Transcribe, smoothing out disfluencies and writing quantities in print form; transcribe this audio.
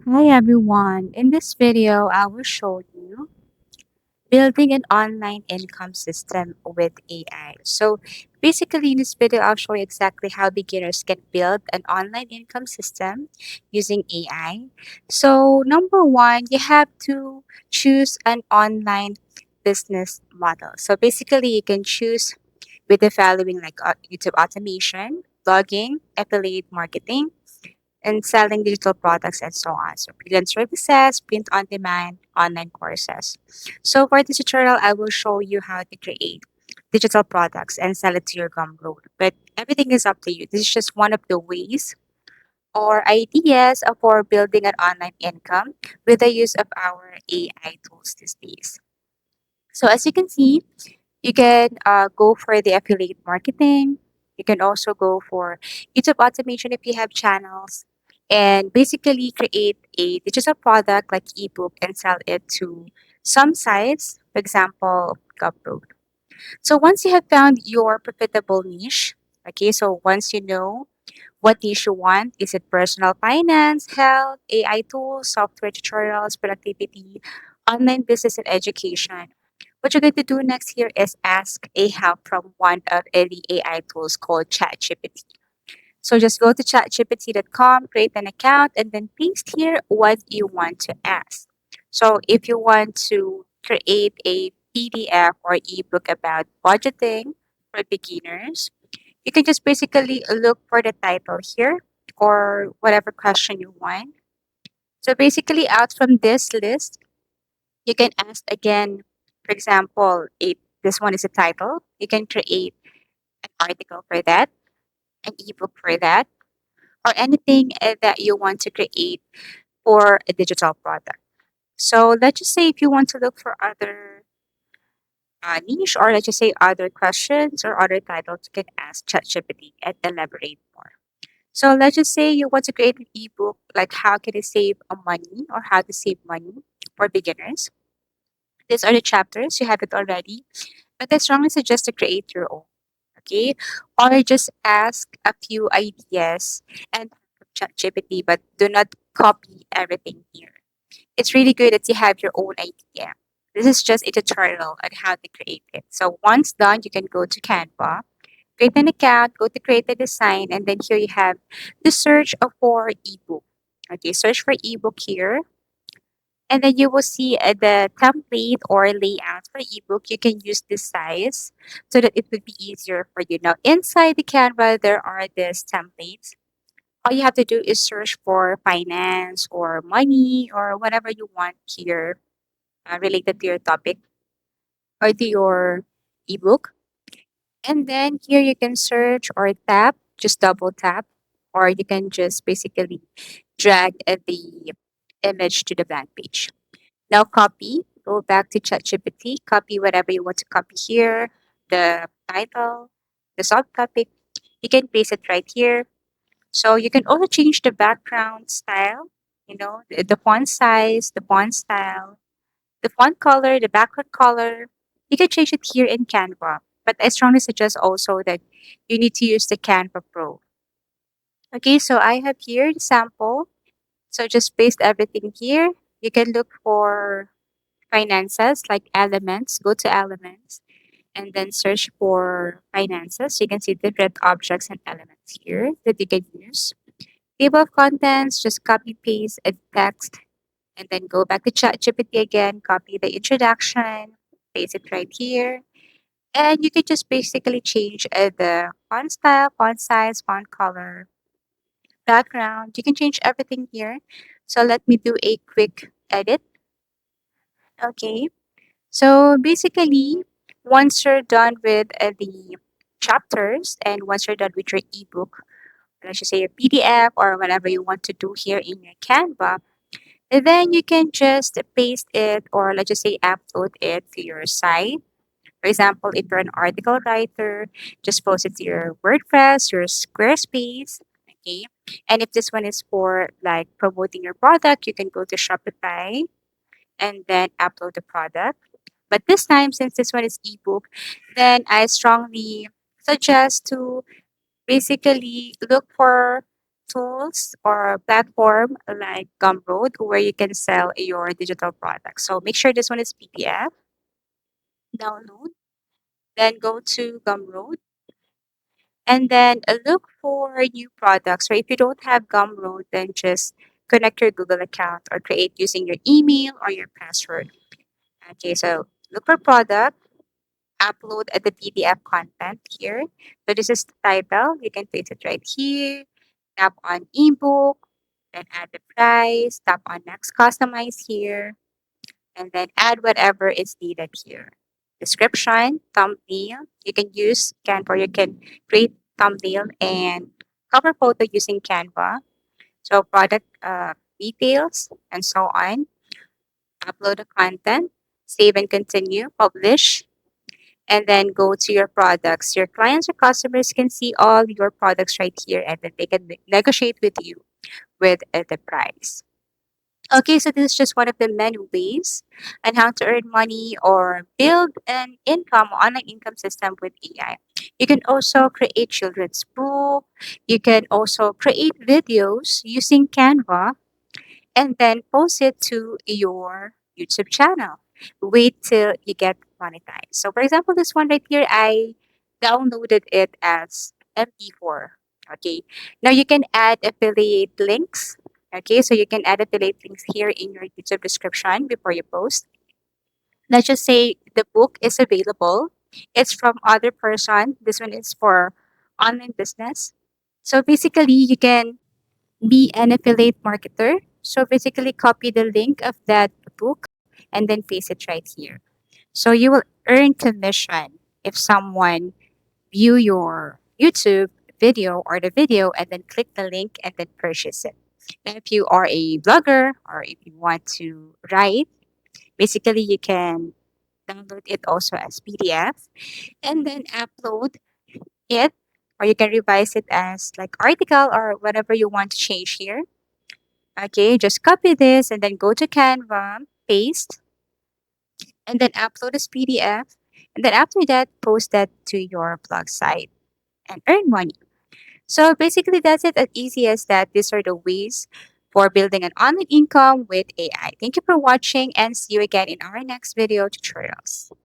Hi everyone. In this video, I will show you building an online income system with AI. So basically in this video, I'll show you exactly how beginners can build an online income system using AI. So number one, you have to choose an online business model. So basically you can choose with the following like YouTube automation, blogging, affiliate marketing, and selling digital products and so on. So freelance services, print on demand, online courses. So for this tutorial, I will show you how to create digital products and sell it to your Gumroad. But everything is up to you. This is just one of the ways or ideas for building an online income with the use of our AI tools these days. So as you can see, you can go for the affiliate marketing. You can also go for YouTube automation if you have channels and basically create a digital product like ebook and sell it to some sites, for example, Gumroad. So once you have found your profitable niche, okay, so once you know what niche you want, is it personal finance, health, AI tools, software tutorials, productivity, online business and education, what you're going to do next here is ask a help from one of the AI tools called ChatGPT. So just go to chatgpt.com, create an account, and then paste here what you want to ask. So if you want to create a PDF or ebook about budgeting for beginners, you can just basically look for the title here or whatever question you want. So basically, out from this list, you can ask again, for example, if this one is a title, you can create an article for that, an ebook for that, or anything that you want to create for a digital product. So let's just say if you want to look for other niche or let's just say other questions or other titles, you can ask ChatGPT and elaborate more. So let's just say you want to create an ebook like how can I save money or how to save money for beginners. These are the chapters, you have it already. But I strongly suggest to create your own, okay? Or just ask a few ideas and ChatGPT, but do not copy everything here. It's really good that you have your own idea. This is just a tutorial on how to create it. So once done, you can go to Canva, create an account, go to create a design, and then here you have the search for ebook. Okay, search for ebook here and then you will see the template or layout for ebook. You can use this size so that it would be easier for you. Now, inside the Canva, there are these templates. All you have to do is search for finance or money or whatever you want here related to your topic or to your ebook. And then here you can search or tap, just double tap, or you can just basically drag the image to the blank page. Now copy, go back to ChatGPT, copy whatever you want to copy here, the title, the subtopic. You can paste it right here. So you can also change the background style, the font size, the font style, the font color, the background color. You can change it here in Canva. But I strongly suggest also that you need to use the Canva Pro. Okay, so I have here the sample. So just paste everything here. You can look for finances like elements, go to elements and then search for finances. You can see different objects and elements here that you can use. Table of contents, just copy paste a text and then go back to ChatGPT again, copy the introduction, paste it right here. And you can just basically change the font style, font size, font color, background. You can change everything here. So let me do a quick edit. Okay. So basically, once you're done with the chapters and once you're done with your ebook, let's just say your PDF or whatever you want to do here in your Canva, and then you can just paste it or let's just say upload it to your site. For example, if you're an article writer, just post it to your WordPress, your Squarespace. Okay. And if this one is for like promoting your product, you can go to Shopify and then upload the product. But this time, since this one is ebook, then I strongly suggest to basically look for tools or platform like Gumroad where you can sell your digital products. So make sure this one is PDF, download, then go to Gumroad and then look for new products. Or if you don't have Gumroad, then just connect your Google account or create using your email or your password. Okay, so look for product, upload the PDF content here. So this is the title. You can paste it right here. Tap on ebook, then add the price, tap on next customize here, and then add whatever is needed here. Description, thumbnail. You can use Canva. You can create thumbnail and cover photo using Canva. So product details and so on. Upload the content, save and continue, publish, and then go to your products. Your clients or customers can see all your products right here, and then they can negotiate with you with the price. Okay, so this is just one of the many ways on how to earn money or build an income, online income system with AI. You can also create children's book. You can also create videos using Canva and then post it to your YouTube channel. Wait till you get monetized. So, for example, this one right here, I downloaded it as MP4. Okay. Now you can add affiliate links. Okay. So you can add affiliate links here in your YouTube description before you post. Let's just say the book is available. It's from other person. This one is for online business. So basically, you can be an affiliate marketer. So basically, copy the link of that book and then paste it right here. So you will earn commission if someone view your YouTube video or the video and then click the link and then purchase it. Now, if you are a blogger or if you want to write, basically you can download it also as PDF and then upload it, or you can revise it as like article or whatever you want to change here. Okay, just copy this and then go to Canva, paste, and then upload as PDF. And then after that, post that to your blog site and earn money. So basically, that's it. As easy as that. These are the ways for building an online income with AI. Thank you for watching and see you again in our next video tutorials.